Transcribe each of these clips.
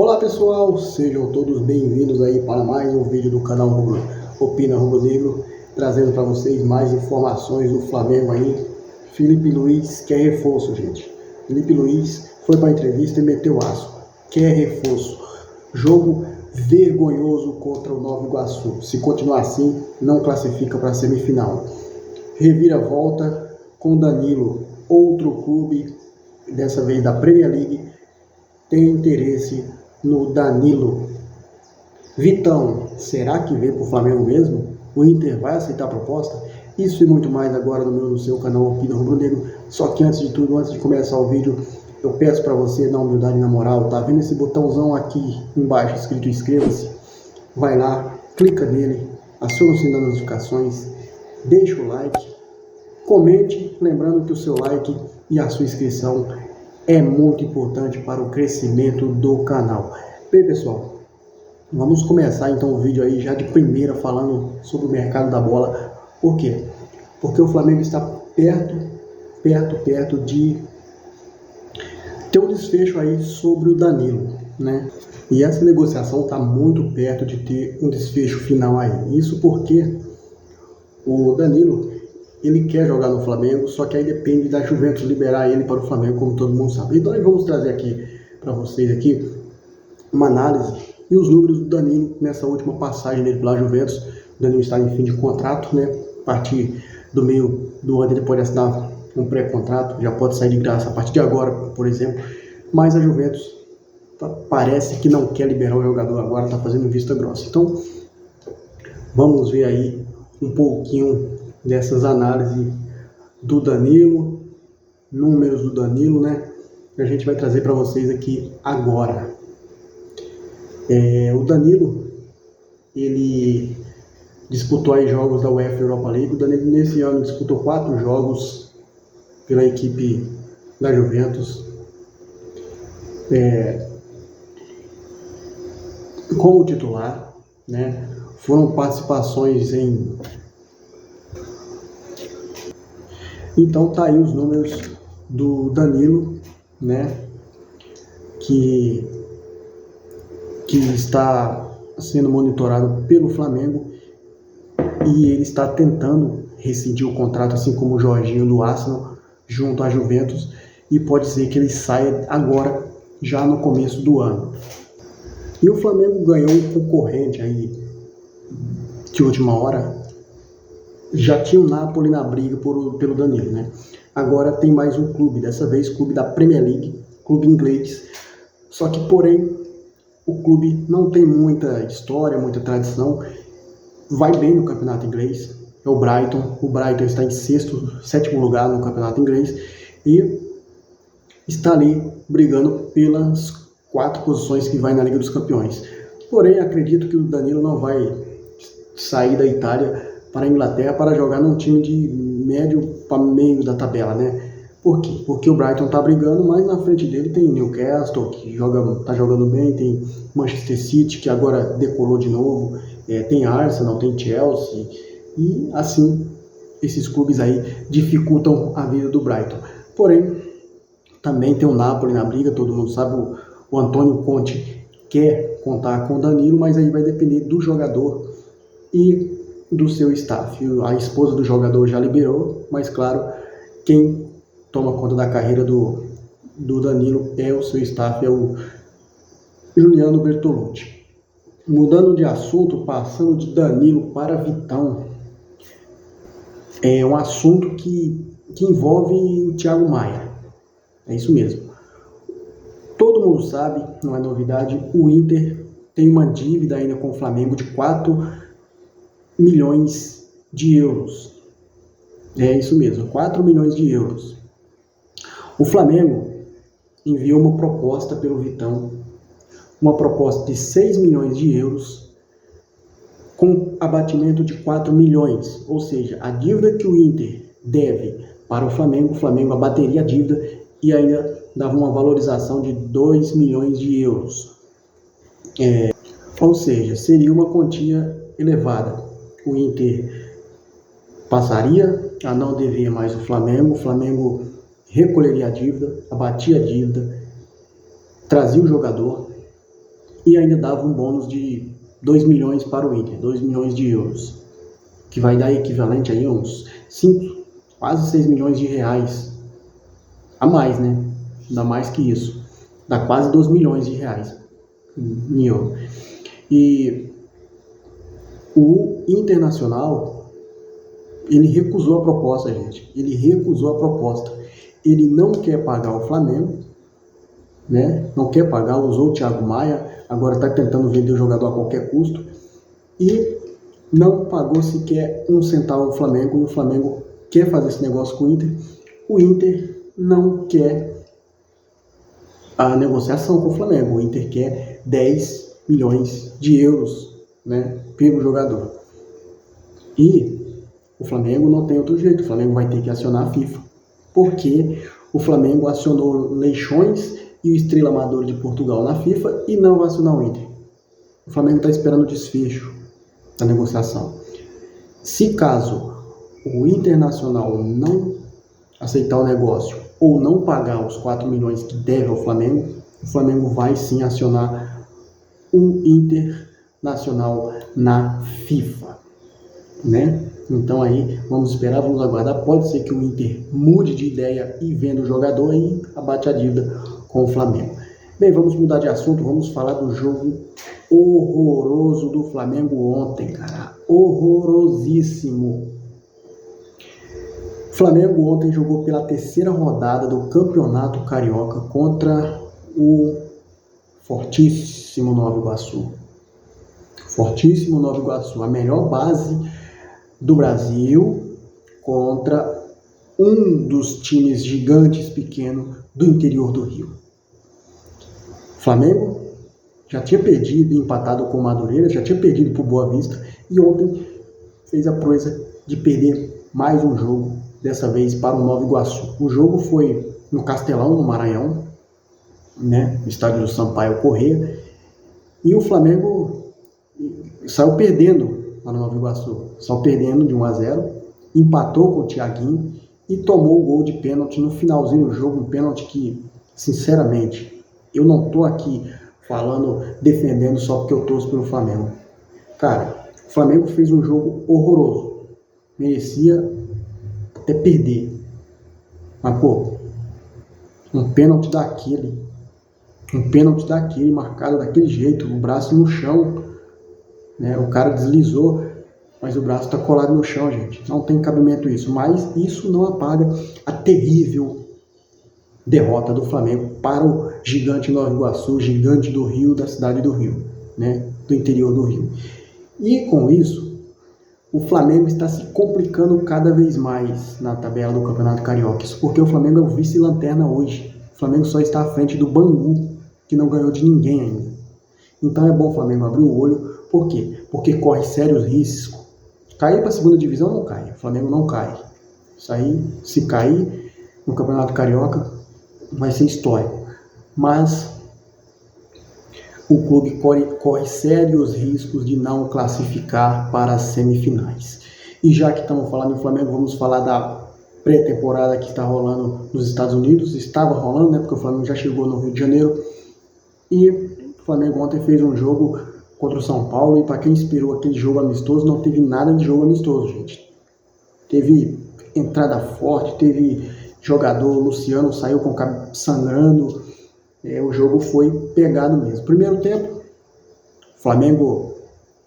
Olá pessoal, sejam todos bem-vindos aí para mais um vídeo do canal Opina Rubro Negro, trazendo para vocês mais informações do Flamengo aí. Felipe Luiz quer reforço, gente. Felipe Luiz foi para a entrevista e meteu aço. Quer reforço. Jogo vergonhoso contra o Nova Iguaçu. Se continuar assim, não classifica para a semifinal. Reviravolta com Danilo. Outro clube, dessa vez da Premier League, tem interesse no Danilo. Vitão, será que vem para o Flamengo mesmo? O Inter vai aceitar a proposta? Isso e muito mais agora no seu canal Opina Rubro Negro. Só que antes de tudo, antes de começar o vídeo, eu peço para você, na humildade e na moral, tá vendo esse botãozão aqui embaixo escrito inscreva-se? Vai lá, clica nele, aciona o sininho das notificações, deixa o like, comente, lembrando que o seu like e a sua inscrição é muito importante para o crescimento do canal. Bem, pessoal, vamos começar então o vídeo aí já de primeira falando sobre o mercado da bola. Por quê? Porque o Flamengo está perto de ter um desfecho aí sobre o Danilo, né? E essa negociação está muito perto de ter um desfecho final aí. Isso porque o Danilo, ele quer jogar no Flamengo, só que aí depende da Juventus liberar ele para o Flamengo, como todo mundo sabe. Então nós vamos trazer aqui para vocês aqui uma análise e os números do Danilo nessa última passagem dele pela Juventus. O Danilo está em fim de contrato, né? A partir do meio do ano ele pode assinar um pré-contrato, já pode sair de graça a partir de agora, por exemplo. Mas a Juventus parece que não quer liberar o jogador agora, está fazendo vista grossa. Então vamos ver aí um pouquinho dessas análises do Danilo, números do Danilo, né? Que a gente vai trazer para vocês aqui agora. O Danilo, ele disputou aí jogos da UEFA Europa League. O Danilo nesse ano disputou 4 jogos pela equipe da Juventus, como titular, né? Foram participações em... Então tá aí os números do Danilo, né, que está sendo monitorado pelo Flamengo, e ele está tentando rescindir o contrato, assim como o Jorginho do Arsenal, junto à Juventus, e pode ser que ele saia agora, já no começo do ano. E o Flamengo ganhou um concorrente aí de última hora. Já tinha o Napoli na briga pelo Danilo, né? Agora tem mais um clube, dessa vez clube da Premier League, clube inglês. Só que, porém, o clube não tem muita história, muita tradição. Vai bem no campeonato inglês, é o Brighton. O Brighton está em 6º, 7º lugar no campeonato inglês e está ali brigando pelas 4 posições que vai na Liga dos Campeões. Porém, acredito que o Danilo não vai sair da Itália para a Inglaterra para jogar num time de médio para meio da tabela, né? Por quê? Porque o Brighton tá brigando, mas na frente dele tem Newcastle, que tá jogando bem, tem Manchester City, que agora decolou de novo, tem Arsenal, tem Chelsea, e assim, esses clubes aí dificultam a vida do Brighton. Porém, também tem o Napoli na briga, todo mundo sabe, o Antônio Conte quer contar com o Danilo, mas aí vai depender do jogador e do seu staff. A esposa do jogador já liberou, mas claro, quem toma conta da carreira do Danilo é o seu staff, é o Juliano Bertolucci. Mudando de assunto, passando de Danilo para Vitão, é um assunto que envolve o Thiago Maia. É isso mesmo. Todo mundo sabe, não é novidade, o Inter tem uma dívida ainda com o Flamengo de 4 milhões de euros. É isso mesmo, 4 milhões de euros. O Flamengo enviou uma proposta pelo Vitão, uma proposta de 6 milhões de euros com abatimento de 4 milhões, ou seja, a dívida que o Inter deve para o Flamengo abateria a dívida e ainda dava uma valorização de 2 milhões de euros. Ou seja, seria uma quantia elevada. O Inter passaria a não dever mais o Flamengo recolheria a dívida, abatia a dívida, trazia o jogador e ainda dava um bônus de 2 milhões para o Inter, 2 milhões de euros, que vai dar equivalente aí a uns 5, quase 6 milhões de reais a mais, né? Dá mais que isso, dá quase 2 milhões de reais em euro. E o Internacional, ele recusou a proposta, gente. Ele recusou a proposta. Ele não quer pagar o Flamengo, né? Não quer pagar, usou o Thiago Maia, agora está tentando vender o jogador a qualquer custo. E não pagou sequer um centavo ao Flamengo. E o Flamengo quer fazer esse negócio com o Inter. O Inter não quer a negociação com o Flamengo. O Inter quer 10 milhões de euros, né, pelo jogador. E o Flamengo não tem outro jeito. O Flamengo vai ter que acionar a FIFA, porque o Flamengo acionou Leixões e o Estrela Amadora de Portugal na FIFA e não vai acionar o Inter. O Flamengo está esperando o desfecho da negociação. Se caso o Internacional não aceitar o negócio ou não pagar os 4 milhões que deve ao Flamengo, o Flamengo vai sim acionar o Internacional na FIFA, né? Então aí vamos esperar, vamos aguardar. Pode ser que o Inter mude de ideia e venda o jogador e abate a dívida com o Flamengo. Bem, vamos mudar de assunto, vamos falar do jogo horroroso do Flamengo ontem, cara. Horrorosíssimo. O Flamengo ontem jogou pela terceira rodada do Campeonato Carioca contra o fortíssimo Nova Iguaçu. Fortíssimo Nova Iguaçu, a melhor base do Brasil contra um dos times gigantes pequenos do interior do Rio. O Flamengo já tinha perdido, empatado com o Madureira, já tinha perdido para o Boa Vista e ontem fez a proeza de perder mais um jogo, dessa vez para o Nova Iguaçu. O jogo foi no Castelão, no Maranhão, né, no estádio do Sampaio Corrêa, e o Flamengo saiu perdendo lá no Nova Iguaçu, saiu perdendo de 1-0, empatou com o Thiaguinho e tomou o gol de pênalti no finalzinho do jogo, um pênalti que, sinceramente, eu não estou aqui falando, defendendo só porque eu torço pelo Flamengo. Cara, o Flamengo fez um jogo horroroso, merecia até perder, mas pô, um pênalti daquele marcado daquele jeito, o braço no chão, né? O cara deslizou, mas o braço está colado no chão, gente. Não tem cabimento isso, mas isso não apaga a terrível derrota do Flamengo para o gigante Nova Iguaçu, gigante do Rio, da cidade do Rio, né? Do interior do Rio. E com isso, o Flamengo está se complicando cada vez mais na tabela do Campeonato Carioca. Isso porque o Flamengo é o vice-lanterna hoje. O Flamengo só está à frente do Bangu, que não ganhou de ninguém ainda. Então é bom o Flamengo abrir o olho. Por quê? Porque corre sérios riscos. Cair para a segunda divisão não cai. O Flamengo não cai. Isso aí, se cair no Campeonato Carioca, vai ser histórico. Mas o clube corre sérios riscos de não classificar para as semifinais. E já que estamos falando em Flamengo, vamos falar da pré-temporada que está rolando nos Estados Unidos. Estava rolando, né? Porque o Flamengo já chegou no Rio de Janeiro. E o Flamengo ontem fez um jogo contra o São Paulo. E para quem inspirou aquele jogo amistoso, não teve nada de jogo amistoso, gente. Teve entrada forte, teve jogador, o Luciano saiu com o cabelo sangrando. O jogo foi pegado mesmo. Primeiro tempo, o Flamengo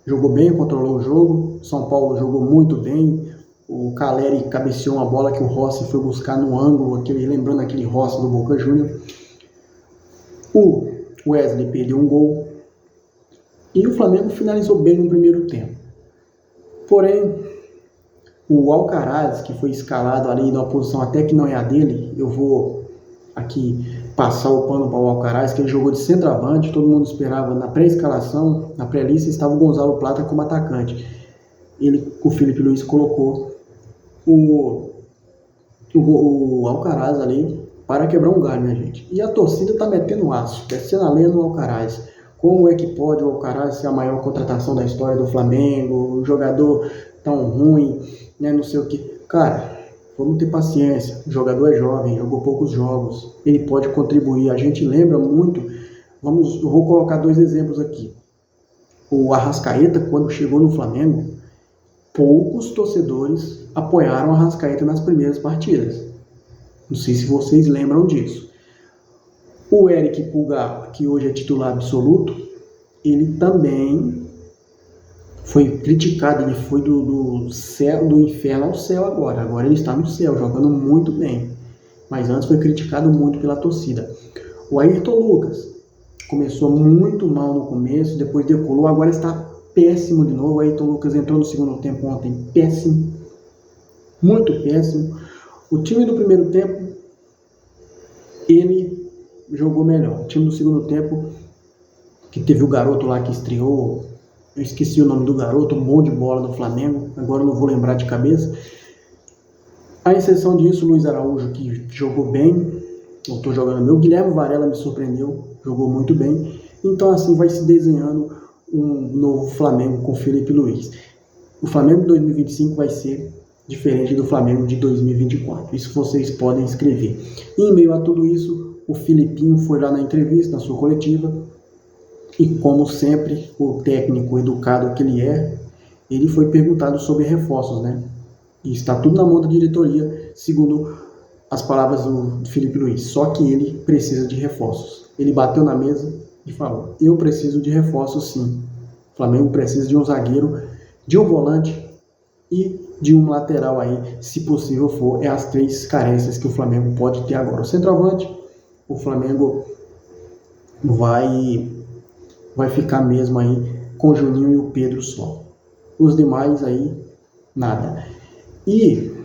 jogou bem, controlou o jogo. São Paulo jogou muito bem. O Caleri cabeceou uma bola que o Rossi foi buscar no ângulo, lembrando aquele Rossi do Boca Júnior. O Wesley perdeu um gol. E o Flamengo finalizou bem no primeiro tempo. Porém, o Alcaraz, que foi escalado ali numa posição até que não é a dele, eu vou aqui passar o pano para o Alcaraz, que ele jogou de centroavante. Todo mundo esperava na pré-escalação, na pré-lista, estava o Gonzalo Plata como atacante. O Felipe Luiz colocou o Alcaraz ali para quebrar um galho, né, gente? E a torcida tá metendo aço, descendo a lenha no Alcaraz. Como é que pode o Alcaraz ser a maior contratação da história do Flamengo, um jogador tão ruim, né, não sei o que. Cara, vamos ter paciência, o jogador é jovem, jogou poucos jogos, ele pode contribuir. A gente lembra muito Eu vou colocar 2 exemplos aqui. O Arrascaeta, quando chegou no Flamengo, poucos torcedores apoiaram o Arrascaeta nas primeiras partidas. Não sei se vocês lembram disso. O Eric Pulgar, que hoje é titular absoluto, ele também foi criticado, ele foi do inferno ao céu agora. Agora ele está no céu, jogando muito bem. Mas antes foi criticado muito pela torcida. O Ayrton Lucas começou muito mal no começo, depois decolou, agora está péssimo de novo. O Ayrton Lucas entrou no segundo tempo ontem, péssimo, muito péssimo. O time do primeiro tempo, ele jogou melhor. O time do segundo tempo, que teve o garoto lá que estreou, eu esqueci o nome do garoto, um bom de bola do Flamengo, agora não vou lembrar de cabeça. A exceção disso, o Luiz Araújo, que jogou bem, eu estou jogando meu. Guilherme Varela me surpreendeu, jogou muito bem. Então assim vai se desenhando um novo Flamengo com Felipe Luiz. O Flamengo de 2025 vai ser diferente do Flamengo de 2024. Isso vocês podem escrever. E em meio a tudo isso, o Filipinho foi lá na entrevista, na sua coletiva, e como sempre, o técnico educado que ele é, ele foi perguntado sobre reforços, né? E está tudo na mão da diretoria, segundo as palavras do Felipe Luiz. Só que ele precisa de reforços. Ele bateu na mesa e falou: eu preciso de reforços sim. O Flamengo precisa de um zagueiro, de um volante e de um lateral aí, se possível for. É as 3 carências que o Flamengo pode ter agora. O centroavante, o Flamengo vai ficar mesmo aí com o Juninho e o Pedro só. Os demais aí, nada. E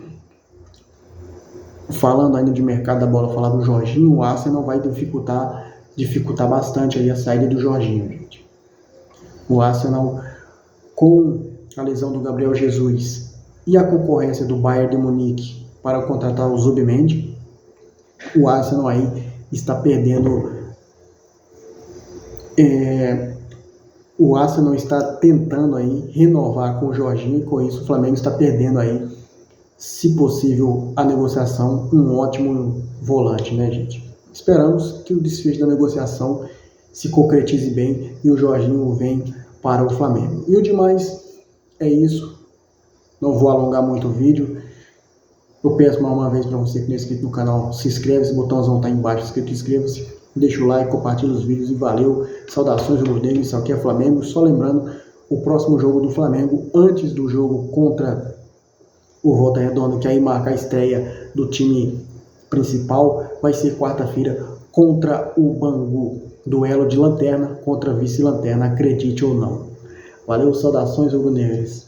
falando ainda de mercado da bola, falar do Jorginho, o Arsenal vai dificultar bastante aí a saída do Jorginho, gente. O Arsenal, com a lesão do Gabriel Jesus e a concorrência do Bayern de Munique para contratar o Zubimendi, o Arsenal aí está perdendo. O Arsenal está tentando aí renovar com o Jorginho, e com isso o Flamengo está perdendo aí, se possível, a negociação, um ótimo volante, né, gente? Esperamos que o desfecho da negociação se concretize bem e o Jorginho venha para o Flamengo. E o demais é isso. Não vou alongar muito o vídeo. Eu peço mais uma vez para você que não é inscrito no canal, se inscreve, esse botãozão está embaixo, escrito inscreva-se, deixa o like, compartilha os vídeos e valeu. Saudações rubro-negros, isso aqui é Flamengo. Só lembrando, o próximo jogo do Flamengo, antes do jogo contra o Volta Redonda, que aí marca a estreia do time principal, vai ser quarta-feira contra o Bangu. Duelo de lanterna contra vice-lanterna, acredite ou não. Valeu, saudações rubro-negras.